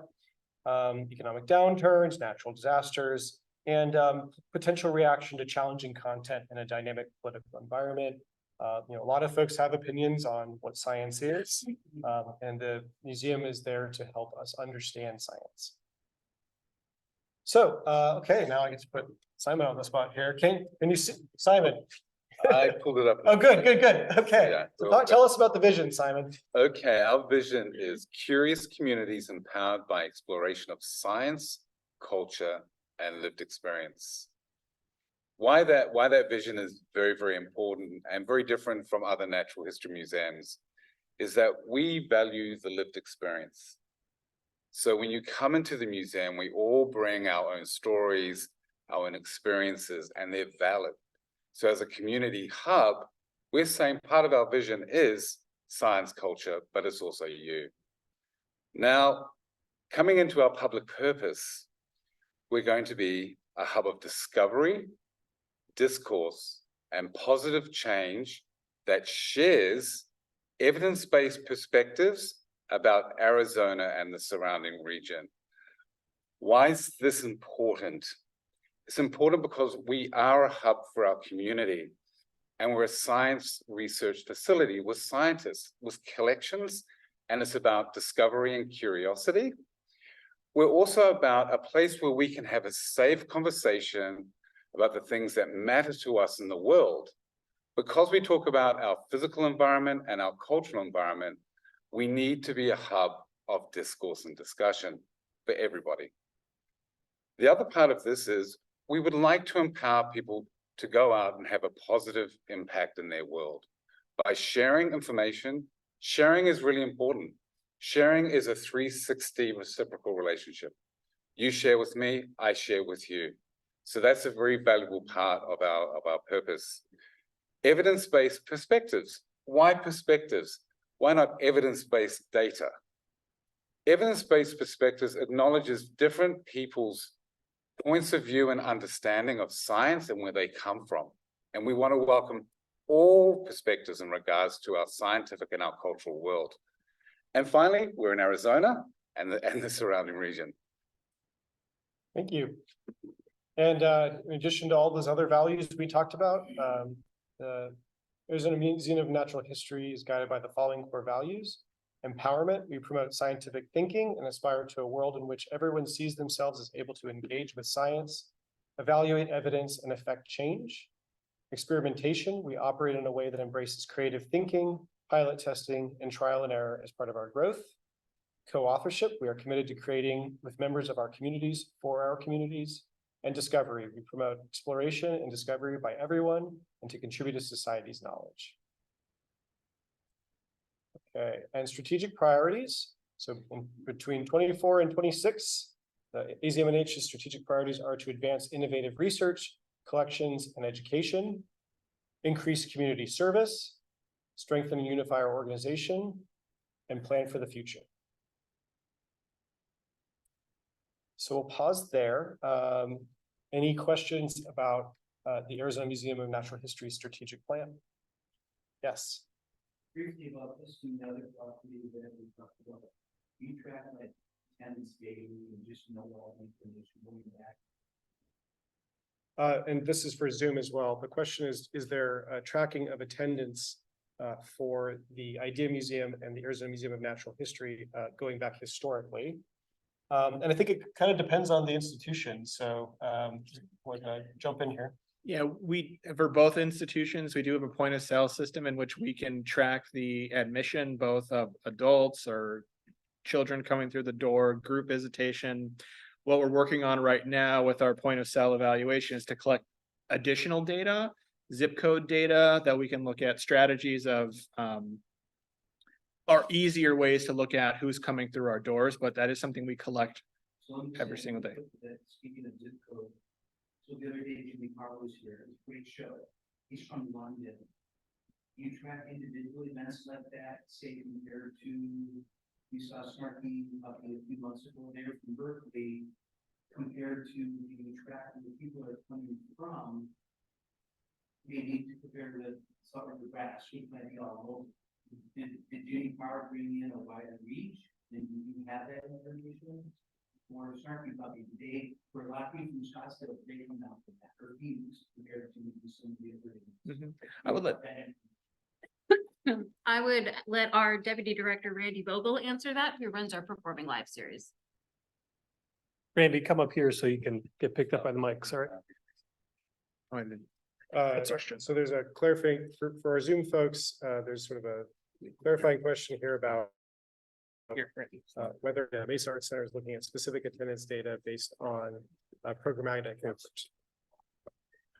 Economic downturns, natural disasters, and potential reaction to challenging content in a dynamic political environment. A lot of folks have opinions on what science is, and the museum is there to help us understand science. So, okay, now I get to put Simon on the spot here. Can you see, Simon? I pulled it up. Oh, good. Okay. Yeah, So tell us about the vision, Simon. Okay, our vision is curious communities empowered by exploration of science, culture, and lived experience. Why that vision is very, very important and very different from other natural history museums is that we value the lived experience. So when you come into the museum, we all bring our own stories, our own experiences, and they're valid. So as a community hub, we're saying part of our vision is science culture, but it's also you. Now, coming into our public purpose, we're going to be a hub of discovery, discourse, and positive change that shares evidence-based perspectives about Arizona and the surrounding region. Why is this important? It's important because we are a hub for our community, and we're a science research facility with scientists, with collections, and it's about discovery and curiosity. We're also about a place where we can have a safe conversation about the things that matter to us in the world. Because we talk about our physical environment and our cultural environment, we need to be a hub of discourse and discussion for everybody. The other part of this is we would like to empower people to go out and have a positive impact in their world. By sharing information, sharing is really important. Sharing is a 360 reciprocal relationship. You share with me, I share with you. So that's a very valuable part of our purpose. Evidence-based perspectives. Why perspectives? Why not evidence-based data? Evidence-based perspectives acknowledges different people's points of view and understanding of science and where they come from. And we want to welcome all perspectives in regards to our scientific and our cultural world. And finally, we're in Arizona and the surrounding region. Thank you. And in addition to all those other values we talked about, the Arizona Museum of Natural History is guided by the following core values. Empowerment, we promote scientific thinking and aspire to a world in which everyone sees themselves as able to engage with science, evaluate evidence, and affect change. Experimentation, we operate in a way that embraces creative thinking, pilot testing, and trial and error as part of our growth. Co-authorship, we are committed to creating with members of our communities for our communities. And discovery, we promote exploration and discovery by everyone and to contribute to society's knowledge. Okay, and strategic priorities. So between 24 and 26, The AZMNH's strategic priorities are to advance innovative research, collections, and education, increase community service, strengthen and unify our organization, and plan for the future. So we'll pause there. Any questions about the Arizona Museum of Natural History strategic plan? Yes. Briefly about this, another property that we talked about. You track like attendance data and just know all the information going back. And this is for Zoom as well. The question is there a tracking of attendance for the i.d.e.a. Museum and the Arizona Museum of Natural History going back historically? And I think it kind of depends on the institution. So would jump in here. Yeah, for both institutions, we do have a point of sale system in which we can track the admission, both of adults or children coming through the door, group visitation. What we're working on right now with our point of sale evaluation is to collect additional data, zip code data that we can look at strategies of are easier ways to look at who's coming through our doors, but that is something we collect So I'm every saying single day. that speaking of zip code, so the other day Jimmy Carr was here, it was a great show. He's from London. You track individual events like that, say compared to, you saw Snarky a few months ago there from Berkeley, compared to the tracking the people that are coming from, maybe to compare to some of the grass, we might be all over. Did Jimmy Carr bring in a wider reach? Did you have that information? Or Snarky probably they, for a lot of people from Scottsdale, they come out with that, or views compared to some of the other. I would let I would let our Deputy Director Randy Vogel answer that, who runs our Performing Live series. Randy, come up here so you can get picked up by the mic. Sorry. So there's a clarifying for our Zoom folks. There's sort of a clarifying question here about whether the Mesa Arts Center is looking at specific attendance data based on programmatic.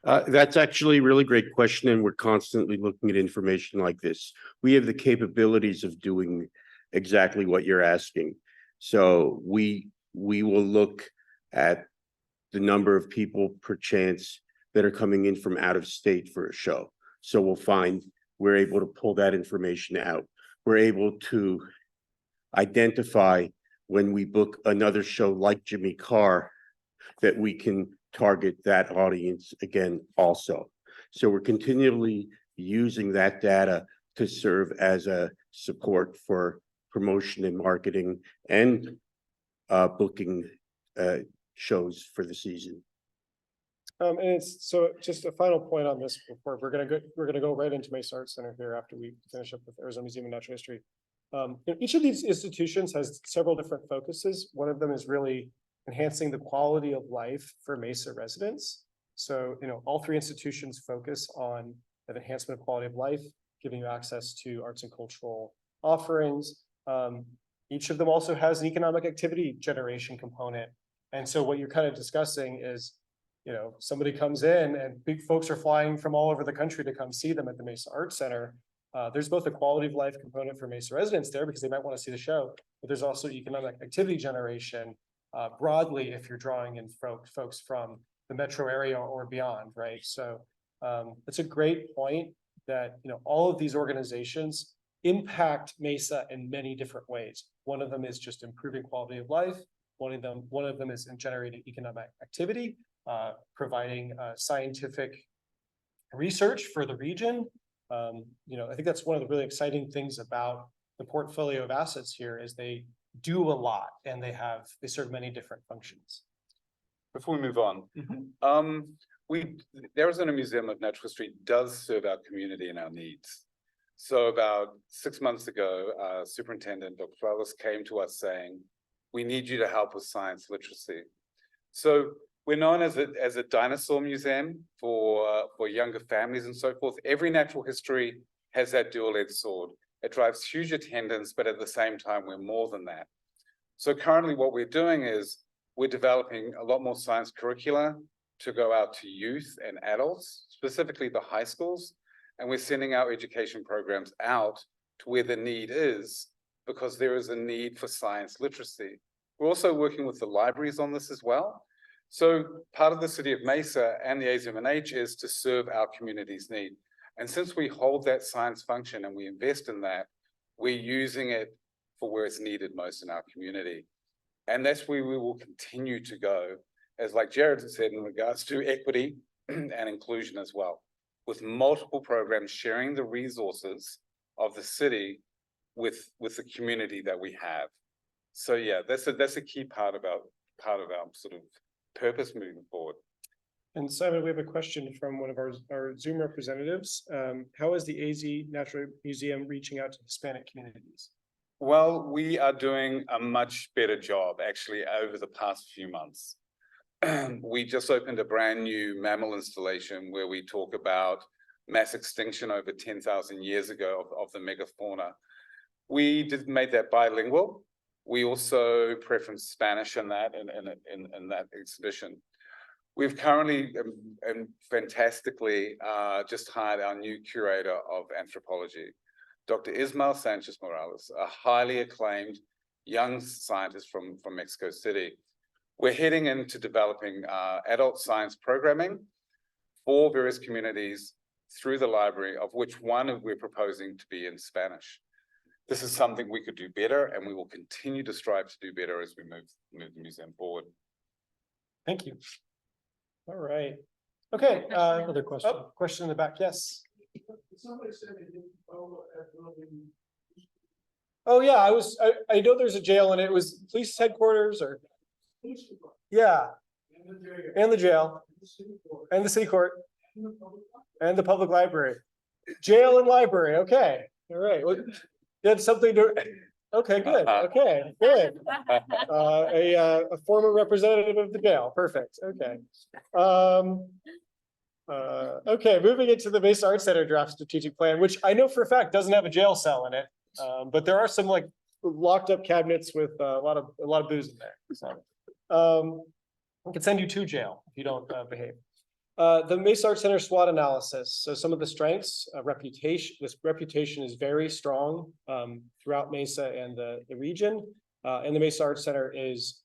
That's actually a really great question, and we're constantly looking at information like this. We have the capabilities of doing exactly what you're asking. So we will look at the number of people per chance that are coming in from out of state for a show. So we're able to pull that information out. We're able to identify when we book another show like Jimmy Carr that we can target that audience again also. So we're continually using that data to serve as a support for promotion and marketing and booking shows for the season. And it's so just a final point on this before we're gonna go right into Mesa Arts Center here after we finish up with Arizona Museum of Natural History. Each of these institutions has several different focuses. One of them is really enhancing the quality of life for Mesa residents. So, all three institutions focus on the enhancement of quality of life, giving you access to arts and cultural offerings. Each of them also has an economic activity generation component. And so what you're kind of discussing is, somebody comes in and big folks are flying from all over the country to come see them at the Mesa Arts Center. There's both a quality of life component for Mesa residents there because they might want to see the show, but there's also economic activity generation broadly if you're drawing in folks from the metro area or beyond, right? So it's a great point that all of these organizations impact Mesa in many different ways. One of them is just improving quality of life. One of them is in generating economic activity, providing scientific research for the region. I think that's one of the really exciting things about the portfolio of assets here is they do a lot and they serve many different functions. Before we move on, the Arizona Museum of Natural History does serve our community and our needs. So about 6 months ago, Superintendent Dr. Flawless came to us saying, we need you to help with science literacy. So we're known as a dinosaur museum for younger families and so forth. Every natural history has that dual-edged sword. It drives huge attendance, but at the same time, we're more than that. So currently what we're doing is we're developing a lot more science curricula to go out to youth and adults, specifically the high schools. And we're sending our education programs out to where the need is, because there is a need for science literacy. We're also working with the libraries on this as well. So part of the city of Mesa and the AZMNH is to serve our community's need. And since we hold that science function and we invest in that, we're using it for where it's needed most in our community. And that's where we will continue to go, as like Jared said, in regards to equity and inclusion as well, with multiple programs sharing the resources of the city with the community that we have. So yeah, that's a key part of our sort of purpose moving forward. And Simon, we have a question from one of our Zoom representatives. How is the AZ Natural Museum reaching out to Hispanic communities? Well, we are doing a much better job actually over the past few months. We just opened a brand new mammal installation where we talk about mass extinction over 10,000 years ago of the megafauna. We made that bilingual. We also preference Spanish in that exhibition. We've currently and fantastically just hired our new curator of anthropology, Dr. Ismael Sanchez Morales, a highly acclaimed young scientist from Mexico City. We're heading into developing adult science programming for various communities through the library, of which one we're proposing to be in Spanish. This is something we could do better, and we will continue to strive to do better as we move the museum forward. Thank you. All right. Okay, Another question. Question in the back, yes. Somebody said they didn't know that building. Oh, yeah, I know there's a jail and it was police headquarters or, Police department yeah, and the jail. and the jail And the city court. and the city court And the public. and the public library. Jail and library, okay, all right. Well, you had something to, okay, good, okay, good. A former representative of the jail, perfect, okay. Okay, moving into the Mesa Arts Center draft strategic plan, which I know for a fact doesn't have a jail cell in it. But there are some like locked up cabinets with a lot of booze in there, so. I can send you to jail if you don't behave. The Mesa Arts Center SWOT analysis. So some of the strengths, reputation. This reputation is very strong throughout Mesa and the region. And the Mesa Arts Center is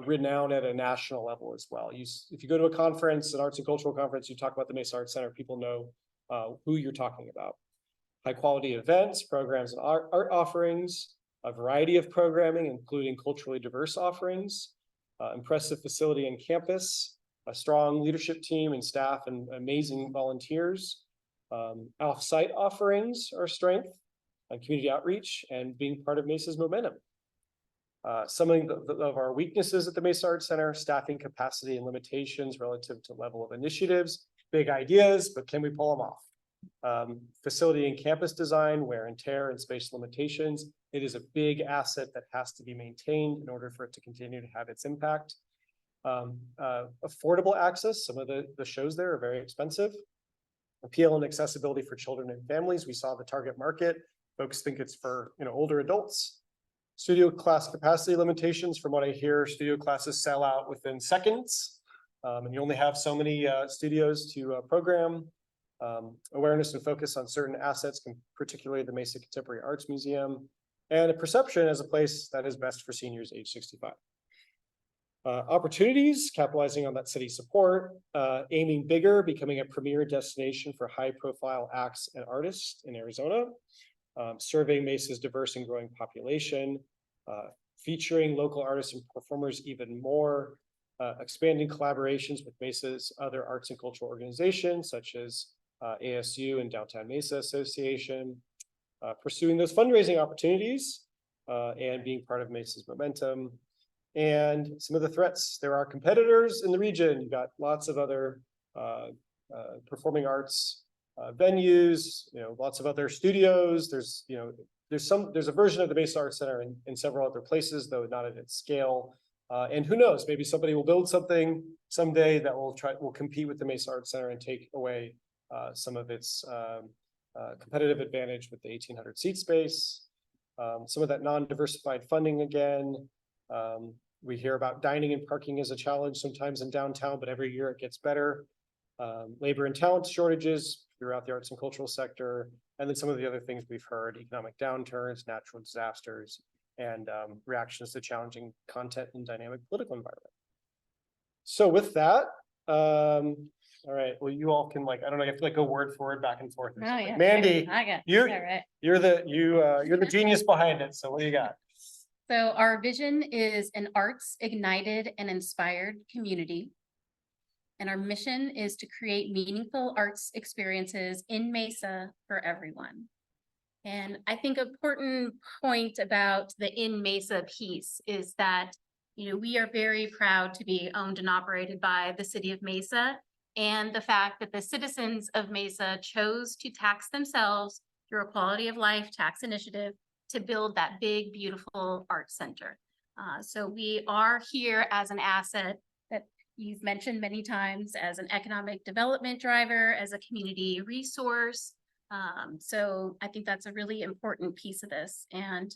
renowned at a national level as well. If you go to a conference, an arts and cultural conference, you talk about the Mesa Arts Center, people know who you're talking about. High quality events, programs, and art offerings, a variety of programming, including culturally diverse offerings, impressive facility and campus, a strong leadership team and staff and amazing volunteers. Off-site offerings are strength, community outreach, and being part of Mesa's momentum. Some of our weaknesses at the Mesa Arts Center: staffing capacity and limitations relative to level of initiatives, big ideas, but can we pull them off? Facility and campus design, wear and tear and space limitations. It is a big asset that has to be maintained in order for it to continue to have its impact. Affordable access. Some of the shows there are very expensive. Appeal and accessibility for children and families. We saw the target market. Folks think it's for older adults. Studio class capacity limitations. From what I hear, studio classes sell out within seconds, and you only have so many studios to program. Awareness and focus on certain assets, particularly the Mesa Contemporary Arts Museum, and a perception as a place that is best for seniors age 65. Opportunities, capitalizing on that city support, aiming bigger, becoming a premier destination for high-profile acts and artists in Arizona, serving Mesa's diverse and growing population, featuring local artists and performers even more, expanding collaborations with Mesa's other arts and cultural organizations, such as ASU and Downtown Mesa Association, pursuing those fundraising opportunities, and being part of Mesa's momentum. And some of the threats: there are competitors in the region. You've got lots of other performing arts venues, lots of other studios. There's a version of the Mesa Arts Center in several other places, though not at its scale. And who knows, maybe somebody will build something someday that will compete with the Mesa Arts Center and take away some of its competitive advantage with the 1,800 seat space. Some of that non-diversified funding again. We hear about dining and parking as a challenge sometimes in downtown, but every year it gets better. Labor and talent shortages throughout the arts and cultural sector, and then some of the other things we've heard: economic downturns, natural disasters, and reactions to challenging content and dynamic political environment. So with that, all right, well, you all can like, I don't know, you have to like go word for word back and forth. or Oh, something. yeah. Mandy, I got, you- all right. you're the genius behind it. So what do you got? So our vision is an arts ignited and inspired community. And our mission is to create meaningful arts experiences in Mesa for everyone. And I think an important point about the in Mesa piece is that, we are very proud to be owned and operated by the city of Mesa. And the fact that the citizens of Mesa chose to tax themselves through a quality of life tax initiative to build that big, beautiful art center. So we are here as an asset that you've mentioned many times, as an economic development driver, as a community resource. So I think that's a really important piece of this. And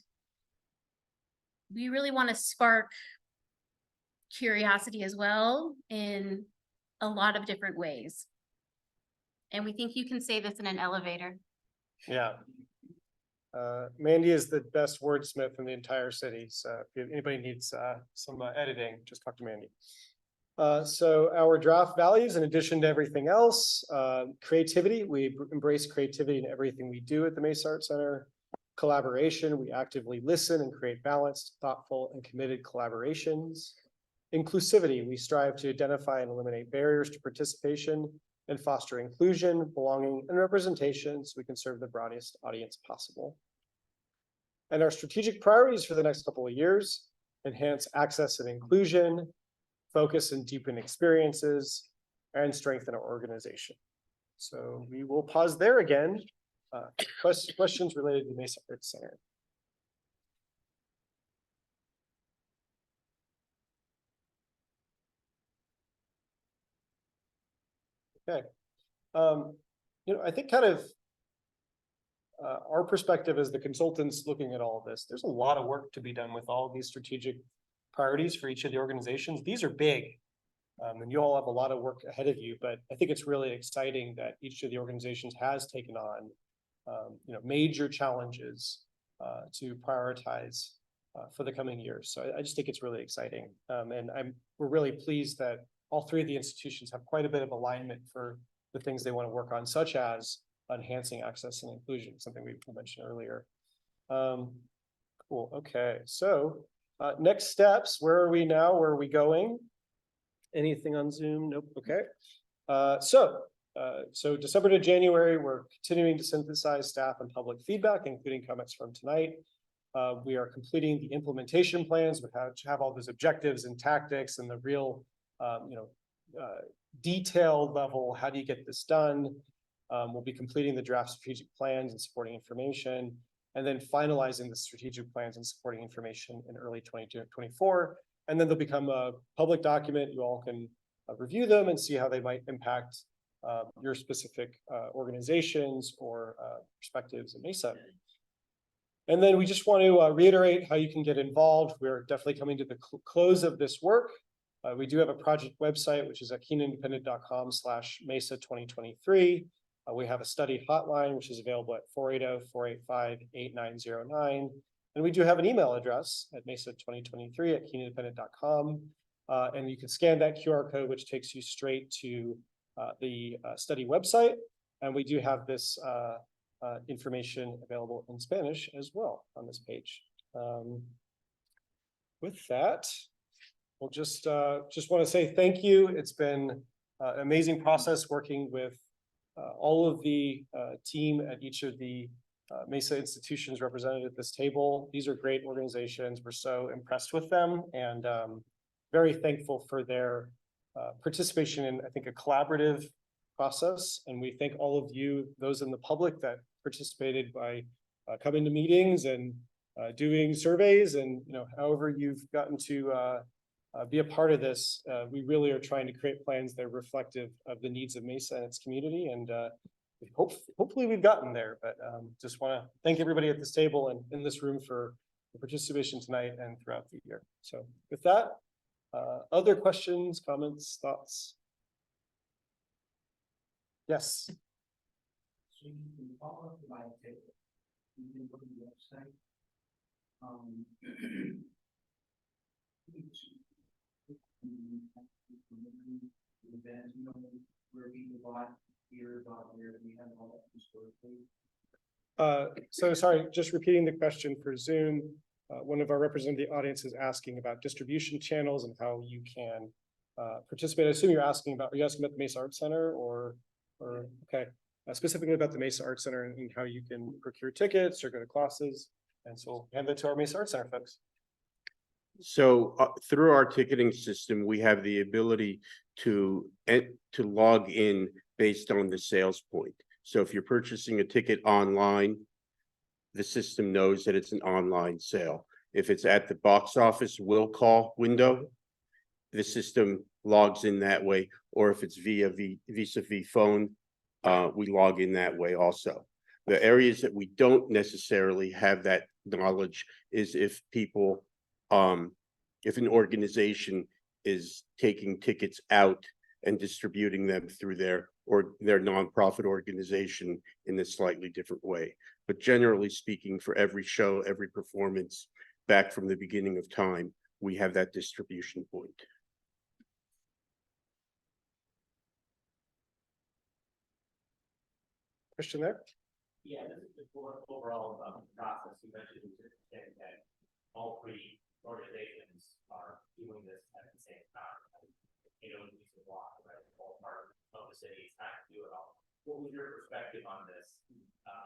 we really want to spark curiosity as well in a lot of different ways. And we think you can say this in an elevator. Yeah. Mandy is the best wordsmith in the entire city. So if anybody needs some editing, just talk to Mandy. So our draft values, in addition to everything else, creativity, we embrace creativity in everything we do at the Mesa Art Center. Collaboration, we actively listen and create balanced, thoughtful, and committed collaborations. Inclusivity, we strive to identify and eliminate barriers to participation and foster inclusion, belonging, and representation so we can serve the broadest audience possible. And our strategic priorities for the next couple of years: enhance access and inclusion, focus and deepen experiences, and strengthen our organization. So we will pause there again. Questions related to Mesa Arts Center? Okay. I think kind of our perspective as the consultants looking at all of this, there's a lot of work to be done with all of these strategic priorities for each of the organizations. These are big. And you all have a lot of work ahead of you, but I think it's really exciting that each of the organizations has taken on, major challenges to prioritize for the coming years. So I just think it's really exciting. And we're really pleased that all three of the institutions have quite a bit of alignment for the things they want to work on, such as enhancing access and inclusion, something we mentioned earlier. Cool. Okay. So next steps, where are we now? Where are we going? Anything on Zoom? Nope. Okay. So December to January, we're continuing to synthesize staff and public feedback, including comments from tonight. We are completing the implementation plans. We have all those objectives and tactics and the real, detailed level. How do you get this done? We'll be completing the draft strategic plans and supporting information, and then finalizing the strategic plans and supporting information in early 2024. And then they'll become a public document. You all can review them and see how they might impact your specific organizations or perspectives in Mesa. And then we just want to reiterate how you can get involved. We're definitely coming to the close of this work. We do have a project website, which is at keenanindependent.com/Mesa2023. We have a study hotline, which is available at 480-485-8909. And we do have an email address at Mesa2023@keenanindependent.com. And you can scan that QR code, which takes you straight to the study website. And we do have this information available in Spanish as well on this page. With that, we'll just want to say thank you. It's been an amazing process working with all of the team at each of the Mesa institutions represented at this table. These are great organizations. We're so impressed with them and very thankful for their participation in, I think, a collaborative process. And we thank all of you, those in the public that participated by coming to meetings and doing surveys and, however you've gotten to be a part of this. We really are trying to create plans that are reflective of the needs of Mesa and its community. And hopefully we've gotten there, but just want to thank everybody at this table and in this room for the participation tonight and throughout the year. So with that, other questions, comments, thoughts? Yes. So you can follow up the table. You can look at the website. Event, you know, where people bought here, about where we have all that historically. So sorry, just repeating the question for Zoom. One of our representative audience is asking about distribution channels and how you can participate. I assume you're asking about, are you asking about the Mesa Art Center or, okay. Specifically about the Mesa Art Center and how you can procure tickets or go to classes. And so we'll hand that to our Mesa Art Center folks. So through our ticketing system, we have the ability to log in based on the sales point. So if you're purchasing a ticket online, the system knows that it's an online sale. If it's at the box office will call window, the system logs in that way. Or if it's via Visa V phone, we log in that way also. The areas that we don't necessarily have that knowledge is if people, if an organization is taking tickets out and distributing them through their nonprofit organization in a slightly different way. But generally speaking, for every show, every performance back from the beginning of time, we have that distribution point. Question there? Yeah, this is the overall process. You mentioned that all three organizations are doing this at the same time. You know, use the block, right? All part of the city is trying to do it all. What was your perspective on this?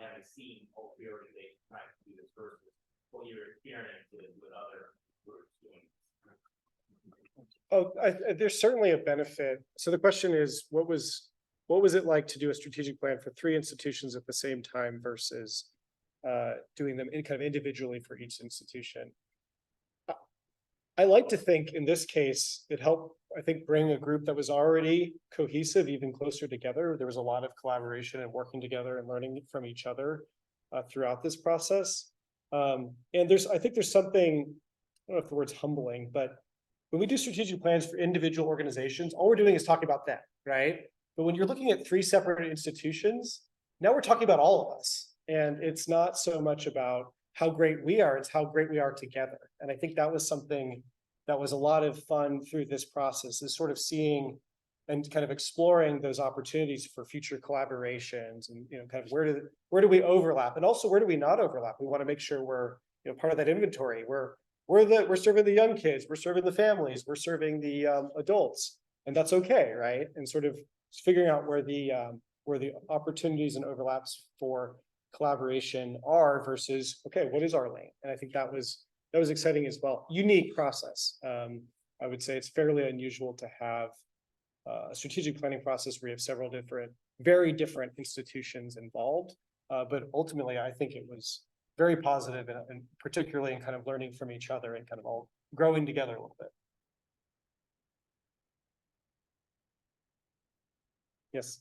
Having seen all three organizations trying to do this versus what you're experiencing with other groups doing this? Oh, there's certainly a benefit. So the question is, what was it like to do a strategic plan for 3 institutions at the same time versus doing them in kind of individually for each institution? I like to think in this case, it helped, I think, bring a group that was already cohesive even closer together. There was a lot of collaboration and working together and learning from each other throughout this process. And I think there's something, I don't know if the word's humbling, but when we do strategic plans for individual organizations, all we're doing is talking about them, right? But when you're looking at 3 separate institutions, now we're talking about all of us. And it's not so much about how great we are, it's how great we are together. And I think that was something that was a lot of fun through this process, is sort of seeing and kind of exploring those opportunities for future collaborations and, you know, kind of where do we overlap, and also where do we not overlap? We want to make sure we're, you know, part of that inventory. We're serving the young kids, we're serving the families, we're serving the adults, and that's okay, right? And sort of figuring out where the opportunities and overlaps for collaboration are versus, okay, what is our lane? And I think that was exciting as well. Unique process. I would say it's fairly unusual to have a strategic planning process where you have several very different institutions involved. But ultimately, I think it was very positive and particularly in kind of learning from each other and kind of all growing together a little bit. Yes.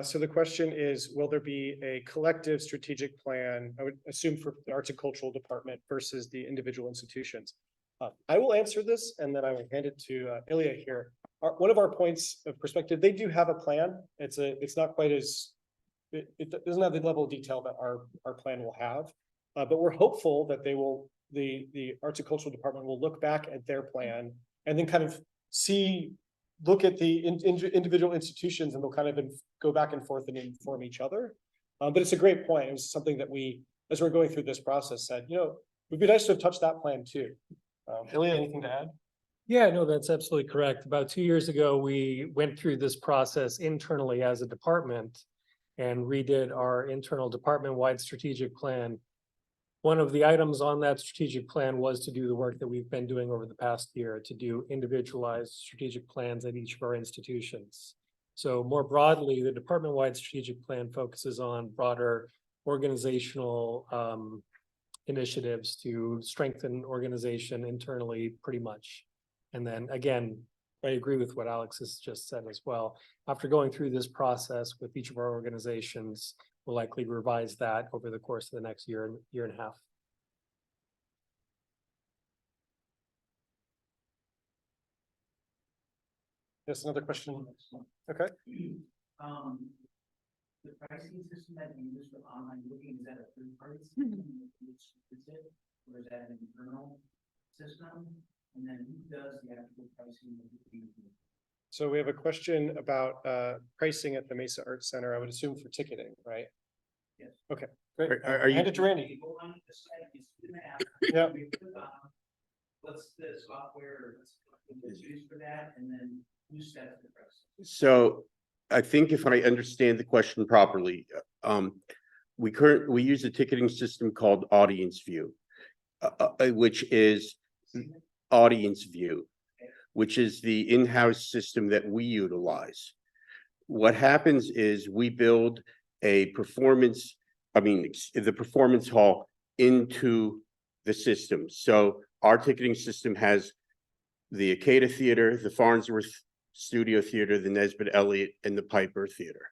So the question is, will there be a collective strategic plan, I would assume, for the Arts and Cultural Department versus the individual institutions? I will answer this and then I will hand it to i.d.e.a here. One of our points of perspective, they do have a plan. It's not quite as, it doesn't have the level of detail that our plan will have. But we're hopeful that the Arts and Cultural Department will look back at their plan and then kind of look at the individual institutions, and they'll kind of go back and forth and inform each other. But it's a great point. It was something that we, as we're going through this process, said, you know, it'd be nice to have touched that plan too. i.d.e.a, anything to add? Yeah, no, that's absolutely correct. About 2 years ago, we went through this process internally as a department and redid our internal department-wide strategic plan. One of the items on that strategic plan was to do the work that we've been doing over the past year, to do individualized strategic plans at each of our institutions. So more broadly, the department-wide strategic plan focuses on broader organizational initiatives to strengthen organization internally pretty much. And then again, I agree with what Alex has just said as well. After going through this process with each of our organizations, we'll likely revise that over the course of the next year and a half. Yes, another question. Okay. The pricing system that you use for online booking, is that a third party system? Or is that an internal system? And then who does the actual pricing of the booking? So we have a question about pricing at the Mesa Arts Center, I would assume for ticketing, right? Yes. Okay, great. Are you- Hand it to Randy. Go on the site, you see the app. Yeah. we click on What's the software that's used for that, and then who sets the price? So I think if I understand the question properly, we use a ticketing system called Audience View, which is Audience View, which is the in-house system that we utilize. What happens is we build a the performance hall into the system. So our ticketing system has the i.d.e.a. Theater, the Farnsworth Studio Theater, the Nesbitt Elliott, and the Piper Theater,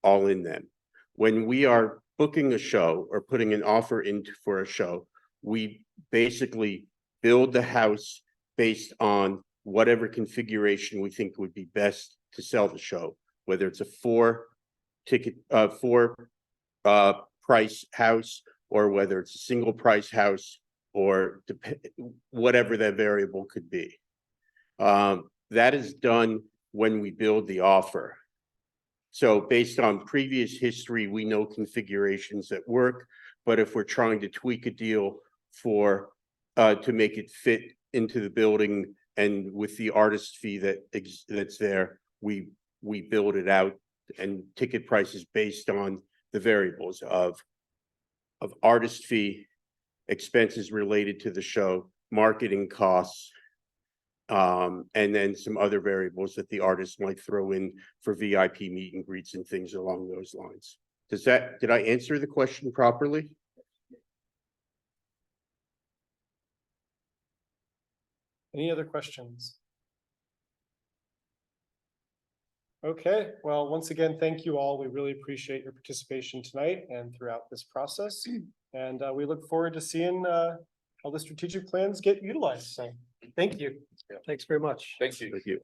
all in them. When we are booking a show or putting an offer in for a show, we basically build the house based on whatever configuration we think would be best to sell the show, whether it's a four price house, or whether it's a single price house, or whatever that variable could be. That is done when we build the offer. So based on previous history, we know configurations that work, but if we're trying to tweak a deal for to make it fit into the building and with the artist fee that's there, we build it out, and ticket prices based on the variables of artist fee, expenses related to the show, marketing costs, and then some other variables that the artist might throw in for VIP meet and greets and things along those lines. Did I answer the question properly? Any other questions? Okay, well, once again, thank you all. We really appreciate your participation tonight and throughout this process. And we look forward to seeing how the strategic plans get utilized. So thank you. Thanks very much. Thank you. Thank you.